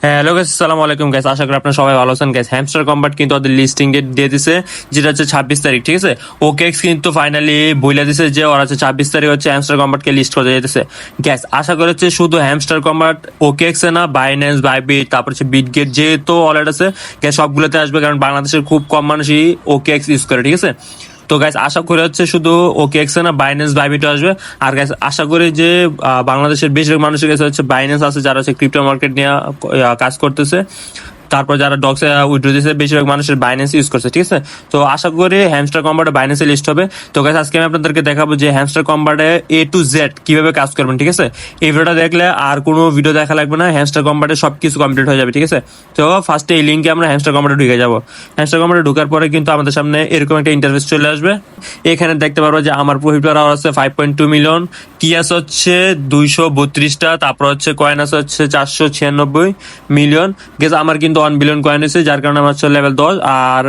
Hello guys, আসসালামু আলাইকুম guys. আশা করি আপনারা সবাই ভালো আছেন গাইস। হ্যামস্টার কম্বাট কিন্তু ওদের লিস্টিং ডেট দিয়ে দিছে, যেটা হচ্ছে 26 তারিখ, ঠিক আছে। ওকেএক্স কিন্তু ফাইনালি বইলা দিছে যে ওরা হচ্ছে 26 তারিখ হচ্ছে হ্যামস্টার কম্বাটকে লিস্ট করে যেতেছে গাইস। আশা করি হচ্ছে শুধু হ্যামস্টার কম্বাট ওকেএক্স এ না, বাইন্যান্স, বাইবিট, তারপর হচ্ছে বিটগেট যেহেতু ওয়ালেট আছে গাইস, সবগুলোতে আসবে, কারণ বাংলাদেশের খুব কম মানুষই ওকেএক্স ইউজ করে, ঠিক আছে। তো গাইস আশা করি হচ্ছে শুধু ওকেএক্স না, বাইন্যান্স, বাইবিট আসবে। আর গাইস আশা করি যে বাংলাদেশের বেশিরভাগ মানুষের কাছে হচ্ছে বাইন্যান্স আছে, যারা হচ্ছে ক্রিপ্টো মার্কেট নিয়ে কাজ করতেছে। তারপর যারা ডক্সে উইথড্র দিয়েছে, বেশিরভাগ মানুষের বাইন্যান্স ইউজ করছে, ঠিক আছে। তো আশা করি হ্যামস্টার কম্বাটে বাইন্যান্সে লিস্ট হবে। তো গাইস আজকে আমি আপনাদেরকে দেখাবো যে হ্যামস্টার কম্বাটে A to Z কিভাবে কাজ করবেন, ঠিক আছে। এই ভিডিওটা দেখলে আর কোনো ভিডিও দেখা লাগবে না, হ্যামস্টার কম্বাটে সবকিছু কমপ্লিট হয়ে যাবে, ঠিক আছে। তো ফার্স্টে এই লিঙ্কে আমরা হ্যামস্টার কম্বাটে ঢুকে যাবো। হ্যামস্টার কম্বাটে ঢোকার পরে কিন্তু আমাদের সামনে এরকম একটা ইন্টারফেস চলে আসবে। এখানে দেখতে পারবো যে আমার প্রফিট পার আওয়ার আছে 5.2 মিলিয়ন, কি আছে হচ্ছে 232টা, তারপর হচ্ছে কয়েন আছে হচ্ছে 496 মিলিয়ন। গেছে আমার কিন্তু 1 বিলিয়ন কয়েন আছে, যার কারণে আমার হচ্ছে লেভেল 10। আর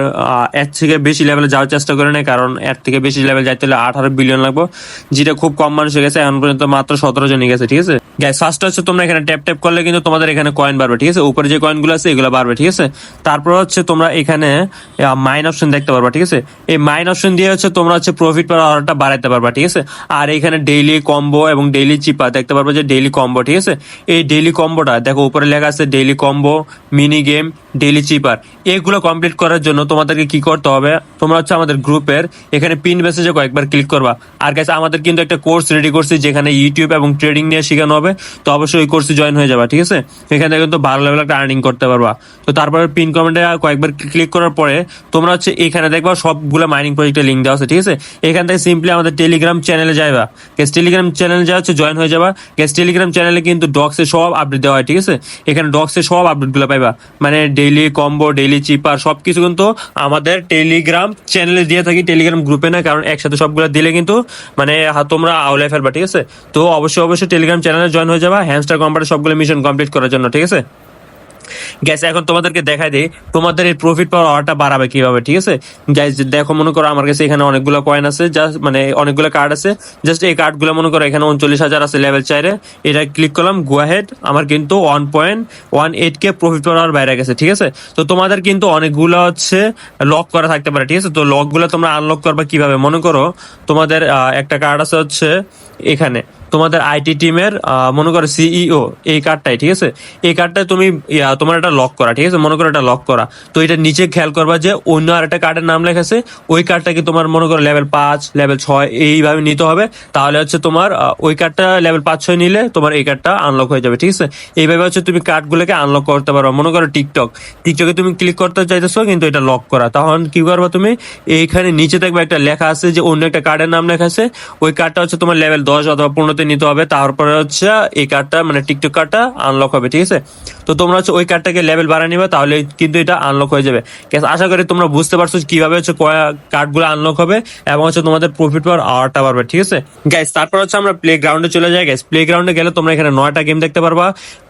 এর থেকে বেশি লেভেলে যাওয়ার চেষ্টা করে না, কারণ এর থেকে বেশি লেভেল যাইতে হলে 18 বিলিয়ন লাগবে, যেটা খুব কম মানুষ হয়ে গেছে। এখন পর্যন্ত মাত্র 17 জনই গেছে, ঠিক আছে। গাইস ফার্স্ট হচ্ছে তোমরা এখানে ট্যাপ ট্যাপ করলে কিন্তু তোমাদের এখানে কয়েন বাড়বে, ঠিক আছে। উপরে যে কয়েনগুলো আছে এগুলো বাড়বে, ঠিক আছে। তারপর হচ্ছে তোমরা এখানে মাইন অপশন দেখতে পারবা, ঠিক আছে। এই মাইন অপশন দিয়ে হচ্ছে তোমরা হচ্ছে প্রফিট পার আওয়ারটা বাড়াইতে পারবা, ঠিক আছে। আর এখানে ডেইলি কম্বো এবং ডেইলি চিপা দেখতে পারবা, যে ডেইলি কম্বো, ঠিক আছে। এই ডেইলি কম্বোটা দেখো উপরে লেখা আছে daily combo, mini game, daily চিপার। এগুলো কমপ্লিট করার জন্য তোমাদেরকে কি করতে হবে, তোমরা হচ্ছে আমাদের গ্রুপের এখানে পিন মেসেজে কয়েকবার ক্লিক করবা। আর কাছে আমাদের কিন্তু একটা কোর্স রেডি করছি, যেখানে ইউটিউব এবং ট্রেডিং নিয়ে শেখানো হবে। তো অবশ্যই ওই কোর্সে জয়েন হয়ে যাবা, ঠিক আছে। এখানে কিন্তু ভালো লেভেল একটা আর্নিং করতে পারবা। তো তারপরে পিন কমেন্টে কয়েকবার ক্লিক করার পরে তোমরা হচ্ছে এখানে দেখবা সবগুলো মাইনিং প্রজেক্টের লিঙ্ক দেওয়া আছে, ঠিক আছে। এখান থেকে সিম্পলি আমাদের টেলিগ্রাম চ্যানেলে যাইবা। গেস টেলিগ্রাম চ্যানেলে যা হচ্ছে জয়েন হয়ে যাবা। গেস টেলিগ্রাম চ্যানেলে কিন্তু ডক্সে সব আপডেট দেওয়া হয়, ঠিক আছে। এখানে ডক্সে সব আপডেটগুলো পাইবা, মানে ডেইলি কম্বো, ডেইলি চিপার সবকিছু কিন্তু আমাদের টেলিগ্রাম চ্যানেলে দিয়ে থাকি, টেলিগ্রাম গ্রুপে না, কারণ একসাথে সবগুলো দিলে কিন্তু মানে তোমরা আউলায় ফেলবা, ঠিক আছে। তো অবশ্যই টেলিগ্রাম চ্যানেলে জয়েন হয়ে যাবা হ্যামস্টার কম্বাটে সবগুলো মিশন কমপ্লিট করার জন্য, ঠিক আছে। গ্যাস এখন তোমাদেরকে দেখাই দিই তোমাদের এই প্রফিট পাওয়ার আওয়ারটা বাড়াবে কিভাবে, ঠিক আছে। গ্যাস দেখো, মনে করো আমার কাছে এখানে অনেকগুলো কয়েন আছে, জাস্ট মানে অনেকগুলো কার্ড আছে। জাস্ট এই কার্ডগুলো মনে করো এখানে 39,000 আছে লেভেল 4-এ। এটা ক্লিক করলাম, গো হেড, আমার কিন্তু 1.18K প্রফিট পাওয়ার আওয়ার বাইরে গেছে, ঠিক আছে। তো তোমাদের কিন্তু অনেকগুলো হচ্ছে লক করা থাকতে পারে, ঠিক আছে। তো লকগুলো তোমরা আনলক করবা কিভাবে, মনে করো তোমাদের একটা কার্ড আছে হচ্ছে এখানে, তোমাদের আইটি টিমের মনে করো সিইও, এই কার্ডটাই, ঠিক আছে। এই কার্ডটাই তুমি তোমার এটা লক করা, ঠিক আছে। মনে করো এটা লক করা। তো এটা নিচে খেয়াল করবা যে অন্য আর একটা কার্ডের নাম লেখা আছে, ওই কার্ডটাকে তোমার মনে করো লেভেল 5, লেভেল 6 এইভাবে নিতে হবে। তাহলে হচ্ছে তোমার ওই কার্ডটা লেভেল 5-6 নিলে তোমার এই কার্ডটা আনলক হয়ে যাবে, ঠিক আছে। এইভাবে হচ্ছে তুমি কার্ডগুলোকে আনলক করতে পারো। মনে করো টিকটকে তুমি ক্লিক করতে চাইতেছো, কিন্তু এটা লক করা, তখন কি করবা তুমি, এইখানে নিচে দেখবে একটা লেখা আছে যে অন্য একটা কার্ডের নাম লেখা আছে, ওই কার্ডটা হচ্ছে তোমার লেভেল 10 অথবা 15-তে নিতে হবে। তারপরে হচ্ছে এই কার্ডটা মানে টিকটক কার্ডটা আনলক হবে, ঠিক আছে। তো তোমরা হচ্ছে ওই কার্ডটাকে লেভেল বাড়ায় নিবে, তাহলে কিন্তু এটা আনলক হয়ে যাবে। আশা করি তোমরা বুঝতে পারছো কিভাবে হচ্ছে কার্ডগুলো আনলক হবে এবং হচ্ছে তোমাদের প্রফিট পাওয়ার আওয়ারটা বাড়বে, ঠিক আছে গাইস। তারপর হচ্ছে আমরা প্লে গ্রাউন্ডে চলে যাই গাইস। প্লে গ্রাউন্ডে গেলে তোমরা এখানে 9টা গেম দেখতে পারবা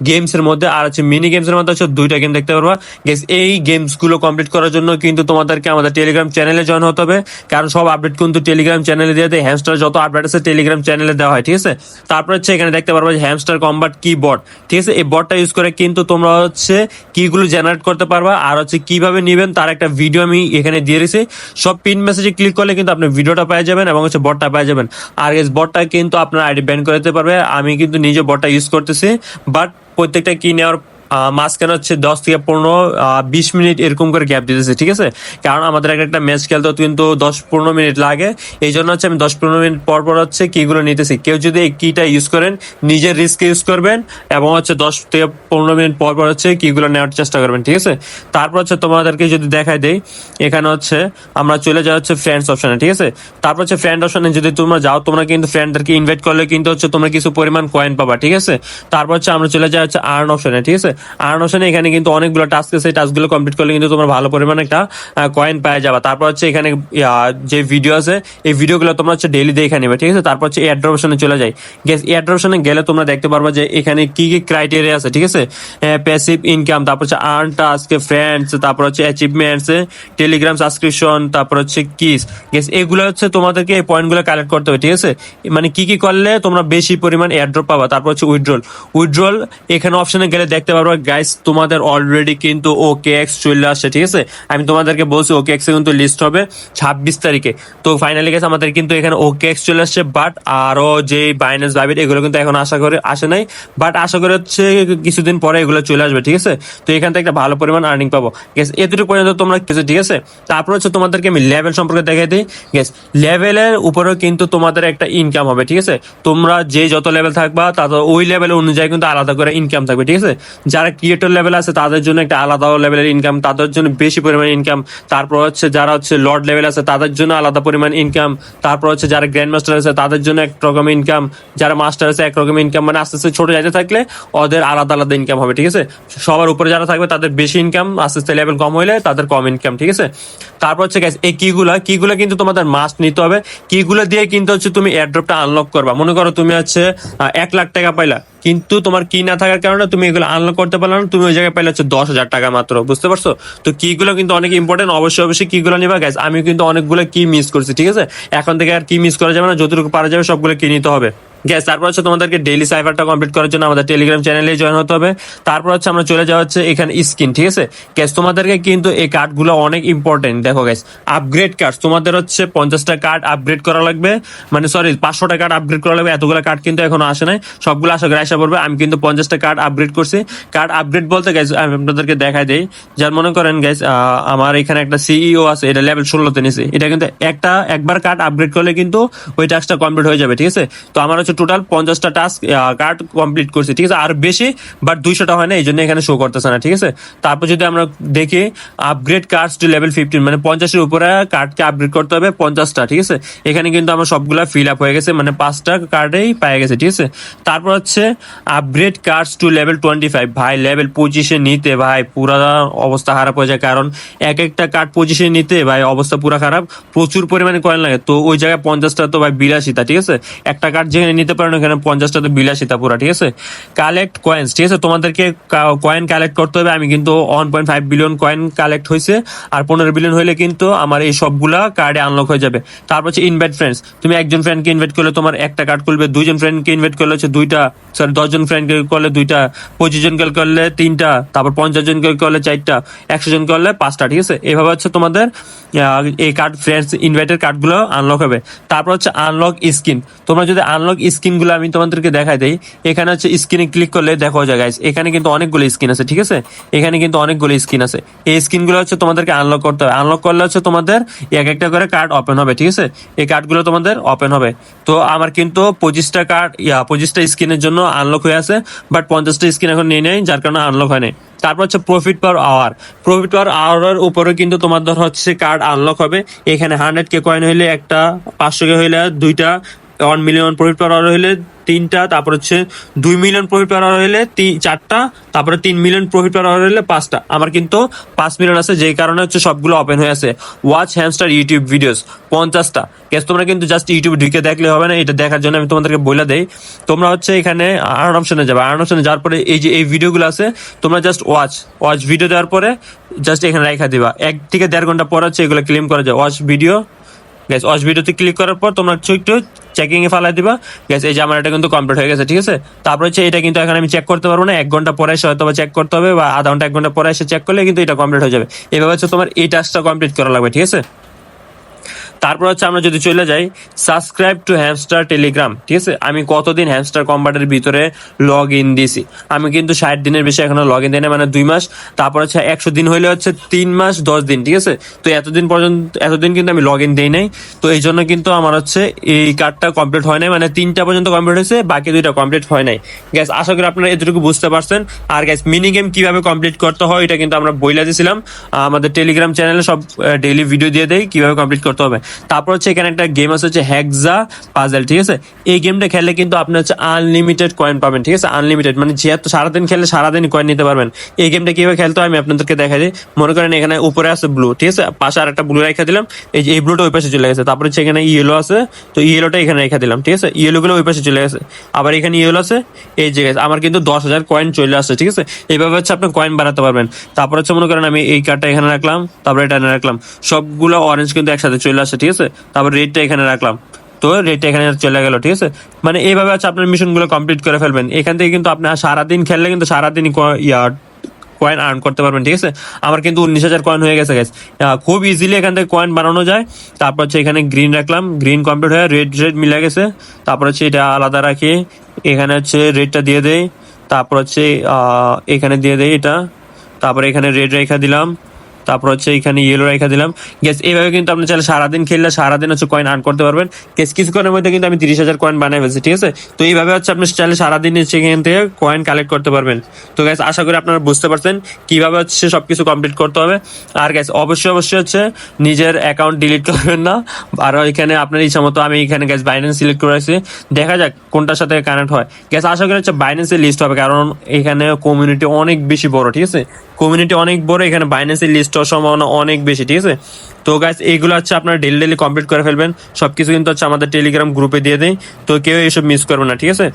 গেমস এর মধ্যে, আর হচ্ছে মিনি গেমস এর মধ্যে হচ্ছে 2টা গেম দেখতে পারবা গাইস। এই গেমস গুলো কমপ্লিট করার জন্য কিন্তু তোমাদেরকে আমাদের টেলিগ্রাম চ্যানেলে জয়েন হতে হবে, কারণ সব আপডেট কিন্তু টেলিগ্রাম চ্যানেলে দিয়ে দেয়। হ্যামস্টার যত আপডেট আছে টেলিগ্রাম চ্যানেলে দেওয়া হয়, ঠিক আছে। তারপর হচ্ছে এখানে দেখতে পারবো যে হ্যামস্টার কম্বাট কি বট, ঠিক আছে। এই বটটা ইউজ করে কিন্তু তোমরা হচ্ছে কিগুলো জেনারেট করতে পারবা, আর হচ্ছে কিভাবে নিবেন তার একটা ভিডিও আমি এখানে দিয়ে দিয়েছি। সব পিন মেসেজে ক্লিক করলে কিন্তু আপনি ভিডিওটা পেয়ে যাবেন এবং হচ্ছে বটটা পেয়ে যাবেন। আর এই বটটা কিন্তু আপনার আইডি ব্যান করে দিতে পারবে। আমি কিন্তু নিজে বটটা ইউজ করতেছি, বাট প্রত্যেকটা কি নেওয়ার মাঝখানে হচ্ছে 10 থেকে 15-20 মিনিট এরকম করে গ্যাপ দিতেছে, ঠিক আছে। কারণ আমাদের একটা ম্যাচ খেলতে কিন্তু 10-15 মিনিট লাগে, এই জন্য হচ্ছে আমি 10-15 মিনিট পর পর হচ্ছে কিগুলো নিতেছি। কেউ যদি এই কিটা ইউজ করেন নিজের রিস্কে ইউজ করবেন, এবং হচ্ছে 10 থেকে 15 মিনিট পর পর হচ্ছে কিগুলো নেওয়ার চেষ্টা করবেন, ঠিক আছে। তারপর হচ্ছে তোমাদেরকে যদি দেখাই দেই, এখানে হচ্ছে আমরা চলে যাই হচ্ছে ফ্রেন্ডস অপশনে, ঠিক আছে। তারপর হচ্ছে ফ্রেন্ড অপশনে যদি তোমরা যাও, তোমরা কিন্তু ফ্রেন্ডদেরকে ইনভাইট করলে কিন্তু হচ্ছে তোমরা কিছু পরিমাণ কয়েন পাবা, ঠিক আছে। তারপর হচ্ছে আমরা চলে যাই হচ্ছে আর্ন অপশনে, ঠিক আছে। আর্ন অপশনে এখানে কিন্তু অনেকগুলো টাস্ক আছে, এই টাস্কগুলো কমপ্লিট করলে কিন্তু তোমরা ভালো পরিমাণে একটা কয়েন পাওয়া যাবে। তারপর হচ্ছে এখানে যে ভিডিও আছে, এই ভিডিওগুলো তোমরা হচ্ছে ডেইলি দেখে নেবে, ঠিক আছে। তারপর হচ্ছে এয়ারড্রপ অপশনে চলে যাই গেস। এয়ারড্রপ অপশনে গেলে তোমরা দেখতে পারবা যে এখানে কি কি ক্রাইটেরিয়া আছে, ঠিক আছে। প্যাসিভ ইনকাম, তারপর হচ্ছে আর্ন টাস্ক, ফ্রেন্ডস, তারপর হচ্ছে অ্যাচিভমেন্টস, টেলিগ্রাম সাবস্ক্রিপশন, তারপর হচ্ছে কিস গেস। এগুলো হচ্ছে তোমাদেরকে এই পয়েন্টগুলো কালেক্ট করতে হবে, ঠিক আছে। মানে কি কি করলে তোমরা বেশি পরিমাণ এয়ারড্রপ পাবা। তারপর হচ্ছে উইথড্রল এখানে অপশনে গেলে দেখতে পারবা করবা গাইস, তোমাদের অলরেডি কিন্তু OKX চলে আসছে, ঠিক আছে। আমি তোমাদেরকে বলছি OKX এ কিন্তু লিস্ট হবে 26 তারিখে। তো ফাইনালি গেছে আমাদের কিন্তু এখানে OKX চলে আসছে, বাট আরো যে বাইন্যান্স বাইবিট এগুলো কিন্তু এখন আশা করে আসে নাই, বাট আশা করে হচ্ছে কিছুদিন পরে এগুলো চলে আসবে, ঠিক আছে। তো এখান থেকে একটা ভালো পরিমাণ আর্নিং পাবো গেস, এতটুকু পর্যন্ত তোমরা কিছু, ঠিক আছে। তারপর হচ্ছে তোমাদেরকে আমি লেভেল সম্পর্কে দেখাই দিই গেস। লেভেলের উপরেও কিন্তু তোমাদের একটা ইনকাম হবে, ঠিক আছে। তোমরা যে যত লেভেল থাকবা তাদের ওই লেভেল অনুযায়ী কিন্তু আলাদা করে ইনকাম থাকবে, ঠিক আছে। যারা ক্রিয়েটর লেভেল আছে তাদের জন্য একটা আলাদা লেভেলের ইনকাম, তাদের জন্য বেশি পরিমাণ ইনকাম। তারপর হচ্ছে যারা হচ্ছে লর্ড লেভেল আছে তাদের জন্য আলাদা পরিমাণ ইনকাম। তারপর হচ্ছে যারা গ্র্যান্ড মাস্টার আছে তাদের জন্য একরকম ইনকাম, যারা মাস্টার আছে একরকম ইনকাম, মানে আস্তে আস্তে ছোট যাইতে থাকলে ওদের আলাদা আলাদা ইনকাম হবে, ঠিক আছে। সবার উপরে যারা থাকবে তাদের বেশি ইনকাম, আস্তে আস্তে লেভেল কম হইলে তাদের কম ইনকাম, ঠিক আছে। তারপর হচ্ছে গাইস এই কিগুলা কিন্তু তোমাদের মাস্ট নিতে হবে। কিগুলো দিয়ে কিন্তু হচ্ছে তুমি এয়ারড্রপটা আনলক করবা। মনে করো তুমি হচ্ছে 1,00,000 টাকা পাইলা, কিন্তু তোমার কি না থাকার কারণে তুমি এগুলো আনলক করতে পারলো না, তুমি ওই জায়গায় পাইলে হচ্ছে 10,000 টাকা মাত্র, বুঝতে পারছো। তো কিগুলো কিন্তু অনেক ইম্পর্টেন্ট, অবশ্যই কিগুলো নিবা গাইস। আমি কিন্তু অনেকগুলো কি মিস করছি, ঠিক আছে। এখন থেকে আর কি মিস করা যাবে না, যতটুকু পারা যাবে সবগুলো কি নিতে হবে গ্যাস। তারপর হচ্ছে তোমাদেরকে ডেইলি সাইফারটা কমপ্লিট করার জন্য আমাদের টেলিগ্রাম চ্যানেলে জয়েন হতে হবে। তারপর হচ্ছে আমরা চলে যাওয়া হচ্ছে এখানে স্কিন, ঠিক আছে গ্যাস। তোমাদেরকে কিন্তু এই কার্ডগুলো অনেক ইম্পর্টেন্ট, দেখো গ্যাস। আপগ্রেড কার্ড তোমাদের হচ্ছে 50টা কার্ড আপগ্রেড করা লাগবে, মানে সরি 500টা কার্ড আপগ্রেড করা লাগবে। এতগুলো কার্ড কিন্তু এখনো আসে নাই, সবগুলো আশা করে আসা পড়বে। আমি কিন্তু 50টা কার্ড আপগ্রেড করছি। কার্ড আপগ্রেড বলতে গ্যাস আমি আপনাদেরকে দেখাই দেই। যার মনে করেন গ্যাস আমার এখানে একটা সিইও আছে, এটা লেভেল 16তে নিছে। এটা কিন্তু একবার কার্ড আপগ্রেড করলে কিন্তু ওই টাস্কটা কমপ্লিট হয়ে যাবে, ঠিক আছে। তো আমার হচ্ছে টোটাল 50টা টাস্ক কার্ড কমপ্লিট করছি, ঠিক আছে। আর বেশি বাট 200টা হয় না, এই জন্য এখানে শো করতেছে না, ঠিক আছে। তারপর যদি আমরা দেখি আপগ্রেড কার্ডস টু লেভেল 15, মানে 50-এর উপরে কার্ডকে আপগ্রেড করতে হবে 50টা, ঠিক আছে। এখানে কিন্তু আমার সবগুলা ফিল আপ হয়ে গেছে, মানে 5টা কার্ডেই পেয়ে গেছে, ঠিক আছে। তারপর হচ্ছে আপগ্রেড কার্ডস টু লেভেল 25, ভাই লেভেল 25-এ নিতে ভাই পুরা অবস্থা খারাপ হয়ে যায়, কারণ এক একটা কার্ড 25-এ নিতে ভাই অবস্থা পুরা খারাপ, প্রচুর পরিমাণে কয়েন লাগে। তো ওই জায়গায় 50টা তো ভাই 82টা, ঠিক আছে। একটা কার্ড যেখানে নিতে পারেন ওখানে 50টা তো 82টা পুরা, ঠিক আছে। কালেক্ট কয়েন্স, ঠিক আছে, তোমাদেরকে কয়েন কালেক্ট করতে হবে। আমি কিন্তু 1.5 বিলিয়ন কয়েন কালেক্ট হয়েছে, আর 15 বিলিয়ন হইলে কিন্তু আমার এই সবগুলা কার্ডে আনলক হয়ে যাবে। তারপর হচ্ছে ইনভাইট ফ্রেন্ডস, তুমি একজন ফ্রেন্ডকে ইনভাইট করলে তোমার একটা কার্ড খুলবে, 2জন ফ্রেন্ডকে ইনভাইট করলে হচ্ছে 2টা, সরি 10জন ফ্রেন্ডকে করলে 2টা, 25 জনকে করলে 3টা, তারপর 50 জনকে করলে 4টা, 100 জনকে করলে 5টা, ঠিক আছে। এইভাবে হচ্ছে তোমাদের এই কার্ড ফ্রেন্ডস ইনভাইটের কার্ডগুলো আনলক হবে। তারপর হচ্ছে আনলক স্কিন, তোমরা যদি আনলক স্কিন গুলো আমি তোমাদেরকে দেখাই দেই, এখানে হচ্ছে স্কিনে ক্লিক করলে দেখো যায় গাইস, এখানে কিন্তু অনেকগুলো স্কিন আছে, ঠিক আছে। এখানে কিন্তু অনেকগুলো স্কিন আছে, এই স্কিন গুলো হচ্ছে তোমাদেরকে আনলক করতে হবে। আনলক করলে হচ্ছে তোমাদের এক একটা করে কার্ড ওপেন হবে, ঠিক আছে। এই কার্ডগুলো তোমাদের ওপেন হবে। তো আমার কিন্তু 25টা কার্ড 25টা স্কিনের জন্য আনলক হয়ে আছে, বাট 50টা স্কিন এখন নিয়ে নেই, যার কারণে আনলক হয় নাই। তারপর হচ্ছে profit per hour, profit per আওয়ারের উপরে কিন্তু তোমাদের হচ্ছে কার্ড আনলক হবে। এখানে 100K কয়েন হইলে একটা, 500K হইলে 2টা, 1 মিলিয়ন প্রফিট পার আওয়ার হইলে 3টা, তারপর হচ্ছে 2 মিলিয়ন প্রফিট পার আওয়ার হইলে 4টা, তারপরে 3 মিলিয়ন প্রফিট পার আওয়ার হইলে 5টা। আমার কিন্তু 5 মিলিয়ন আছে, যেই কারণে হচ্ছে সবগুলো ওপেন হয়ে আছে। ওয়াচ হ্যামস্টার ইউটিউব ভিডিওস 50টা গ্যাস। তোমরা কিন্তু জাস্ট ইউটিউবে ঢুকে দেখলে হবে না, এটা দেখার জন্য আমি তোমাদেরকে বলে দেই। তোমরা হচ্ছে এখানে আর্ন অপশনে যাবে, আর্ন অপশনে যাওয়ার পরে এই যে এই ভিডিওগুলো আছে, তোমরা জাস্ট ওয়াচ ভিডিও দেওয়ার পরে জাস্ট এখানে রেখা দিবা। 1 থেকে 1.5 ঘন্টা পর হচ্ছে এগুলো ক্লেম করা যায়। ওয়াচ ভিডিও গ্যাস, ওয়াচ ভিডিওতে ক্লিক করার পর তোমরা একটু চেকিং এ ফালাই দিবা গ্যাস। এই যে আমার এটা কিন্তু কমপ্লিট হয়ে গেছে, ঠিক আছে। তারপর হচ্ছে এটা কিন্তু এখন আমি চেক করতে পারবো না, 1 ঘন্টা পরে এসে হয়তো চেক করতে হবে, বা আধা ঘন্টা 1 ঘন্টা পরে এসে চেক করলে কিন্তু এটা কমপ্লিট হয়ে যাবে। এভাবে হচ্ছে তোমার এই টাস্কটা কমপ্লিট করা লাগবে, ঠিক আছে। তারপর হচ্ছে আমরা যদি চলে যাই সাবস্ক্রাইব টু হ্যামস্টার টেলিগ্রাম, ঠিক আছে। আমি কতদিন হ্যামস্টার কম্বাটের ভিতরে লগ ইন দিয়েছি, আমি কিন্তু 60 দিনের বেশি এখনো লগ ইন দিই না, মানে 2 মাস। তারপর হচ্ছে 100 দিন হইলে হচ্ছে 3 মাস 10 দিন, ঠিক আছে। তো এতদিন কিন্তু আমি লগ ইন দিই নাই, তো এই জন্য কিন্তু আমার হচ্ছে এই কার্ডটা কমপ্লিট হয় নাই, মানে 3টা পর্যন্ত কমপ্লিট হয়েছে, বাকি 2টা কমপ্লিট হয় নাই গ্যাস। আশা করি আপনারা এতটুকু বুঝতে পারছেন। আর গ্যাস মিনি গেম কিভাবে কমপ্লিট করতে হয় এটা কিন্তু আমরা বইলা দিয়েছিলাম, আমাদের টেলিগ্রাম চ্যানেলে সব ডেইলি ভিডিও দিয়ে দেই কিভাবে কমপ্লিট করতে হবে। তারপর হচ্ছে এখানে একটা গেম আছে হচ্ছে হেক্সা পাজেল, ঠিক আছে। এই গেমটা খেললে কিন্তু আপনি হচ্ছে আনলিমিটেড কয়েন পাবেন, ঠিক আছে। আনলিমিটেড মানে যেহেতু সারাদিন খেললে সারাদিন কয়েন নিতে পারবেন। এই গেমটা কিভাবে খেলতে হয় আমি আপনাদেরকে দেখাই দিই। মনে করেন এখানে উপরে আছে ব্লু, ঠিক আছে, পাশে আর একটা ব্লু রেখে দিলাম, এই যে এই ব্লুটা ওই পাশে চলে গেছে। তারপরে হচ্ছে এখানে ইয়েলো আছে, তো ইয়েলোটা এখানে রেখে দিলাম, ঠিক আছে। ইয়েলো গুলো ওই পাশে চলে গেছে, আবার এখানে ইয়েলো আছে এই জায়গায়। আমার কিন্তু 10,000 কয়েন চলে আসছে, ঠিক আছে। এইভাবে হচ্ছে আপনি কয়েন বাড়াতে পারবেন। তারপর হচ্ছে মনে করেন আমি এই কার্ডটা এখানে রাখলাম, তারপরে এটা এখানে রাখলাম, সবগুলো অরেঞ্জ কিন্তু একসাথে চলে আসছে, ঠিক আছে। তারপর রেডটা এখানে রাখলাম, তো রেট এখানে চলে গেল, ঠিক আছে। মানে এইভাবে হচ্ছে আপনার মিশনগুলো কমপ্লিট করে ফেলবেন। এখান থেকে কিন্তু আপনার সারাদিন খেললে কিন্তু সারাদিনই কয়েন আর্ন করতে পারবেন, ঠিক আছে। আমার কিন্তু 19,000 কয়েন হয়ে গেছে গাইস। খুব ইজিলি এখান থেকে কয়েন বানানো যায়। তারপর হচ্ছে এখানে গ্রিন রাখলাম, গ্রিন কমপ্লিট হয়ে রেড মিলে গেছে। তারপর হচ্ছে এটা আলাদা রাখি, এখানে হচ্ছে রেডটা দিয়ে দেই। তারপর হচ্ছে এখানে দিয়ে দেই এটা। তারপরে এখানে রেড রেখা দিলাম। তারপর হচ্ছে এখানে ইয়েলো রেখা দিলাম। গ্যাস এইভাবে কিন্তু আপনি চাইলে সারাদিন খেললে সারাদিন হচ্ছে কয়েন আর্ন করতে পারবেন। গ্যাস কিছুক্ষণের মধ্যে কিন্তু আমি 30,000 কয়েন বানাই ফেলছি, ঠিক আছে। তো এইভাবে হচ্ছে আপনি চাইলে সারাদিন সেখান থেকে কয়েন কালেক্ট করতে পারবেন। তো গ্যাস আশা করি আপনারা বুঝতে পারছেন কিভাবে হচ্ছে সবকিছু কমপ্লিট করতে হবে। আর গ্যাস অবশ্যই হচ্ছে নিজের অ্যাকাউন্ট ডিলিট করবেন না। আর এখানে আপনার ইচ্ছা মতো আমি এখানে গ্যাস বাইন্যান্স সিলেক্ট করে রাখছি, দেখা যাক কোনটার সাথে কানেক্ট হয়। গ্যাস আশা করি হচ্ছে বাইন্যান্সের লিস্ট হবে, কারণ এখানে কমিউনিটি অনেক বেশি বড়, ঠিক আছে। কমিউনিটি অনেক বড়, এখানে বাইন্যান্সের লিস্ট হওয়ার সম্ভাবনা অনেক বেশি, ঠিক আছে। তো গাইস এইগুলো হচ্ছে আপনারা ডেলি কমপ্লিট করে ফেলবেন। সবকিছু কিন্তু হচ্ছে আমাদের টেলিগ্রাম গ্রুপে দিয়ে দেয়, তো কেউ এইসব মিস করবে না, ঠিক আছে।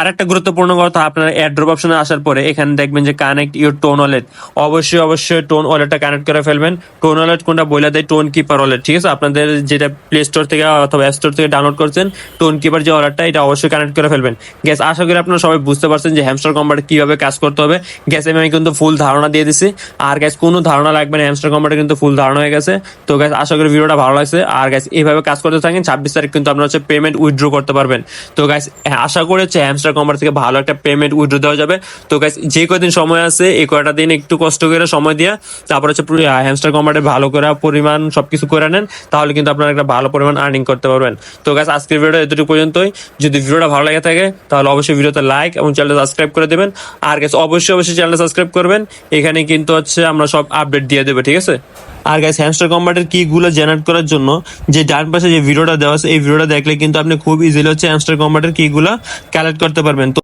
আর একটা গুরুত্বপূর্ণ কথা, আপনার এয়ারড্রপ অপশনে আসার পরে এখানে দেখবেন যে কানেক্ট ইউর টোন ওয়ালেট। অবশ্যই টোন ওয়ালেটটা কানেক্ট করে ফেলবেন। টোন ওয়ালেট কোনটা বলে দেয়, টোন কিপার ওয়ালেট, ঠিক আছে। আপনাদের যেটা প্লে স্টোর থেকে অথবা অ্যাপ স্টোর থেকে ডাউনলোড করছেন, টোন কিপার যে ওয়ালেটটা, এটা অবশ্যই কানেক্ট করে ফেলবেন। গ্যাস আশা করি আপনারা সবাই বুঝতে পারছেন যে হ্যামস্টার কম্বাটে কিভাবে কাজ করতে হবে। গ্যাস আমি কিন্তু ফুল ধারণা দিয়ে দিছি। আর গ্যাস কোনো ধারণা লাগবে না, হ্যামস্টার কম্বাটে কিন্তু ফুল ধারণা হয়ে গেছে। তো গ্যাস আশা করি ভিডিওটা ভালো লাগছে। আর গ্যাস এইভাবে কাজ করতে থাকেন, 26 তারিখ কিন্তু আপনারা হচ্ছে পেমেন্ট উইথড্র করতে পারবেন। তো গ্যাস আশা করি হচ্ছে হ্যামস্টার কম্বাট থেকে ভালো একটা পেমেন্ট উইথড্র দেওয়া যাবে। তো গাইস যে কয়দিন সময় আছে এই কয়টা দিন একটু কষ্ট করে সময় দিয়ে তারপর হচ্ছে হ্যামস্টার কম্বাটে ভালো করে পরিমাণ সবকিছু করে নেন, তাহলে কিন্তু আপনারা একটা ভালো পরিমাণ আর্নিং করতে পারবেন। তো গাইস আজকের ভিডিওটা এতটুকু পর্যন্তই। যদি ভিডিওটা ভালো লাগে থাকে তাহলে অবশ্যই ভিডিওতে লাইক এবং চ্যানেলটা সাবস্ক্রাইব করে দেবেন। আর গাইস অবশ্যই চ্যানেলটা সাবস্ক্রাইব করবেন, এখানে কিন্তু হচ্ছে আমরা সব আপডেট দিয়ে দেবো, ঠিক আছে। আর গাইস হ্যামস্টার কম্বাটের কি গুলো জেনারেট করার জন্য যে ডান পাশে যে ভিডিওটা দেওয়া আছে, এই ভিডিওটা দেখলে কিন্তু আপনি খুব ইজিলি হচ্ছে হ্যামস্টার কম্বাটের কি গুলা কালেক্ট করতে পারবেন। তো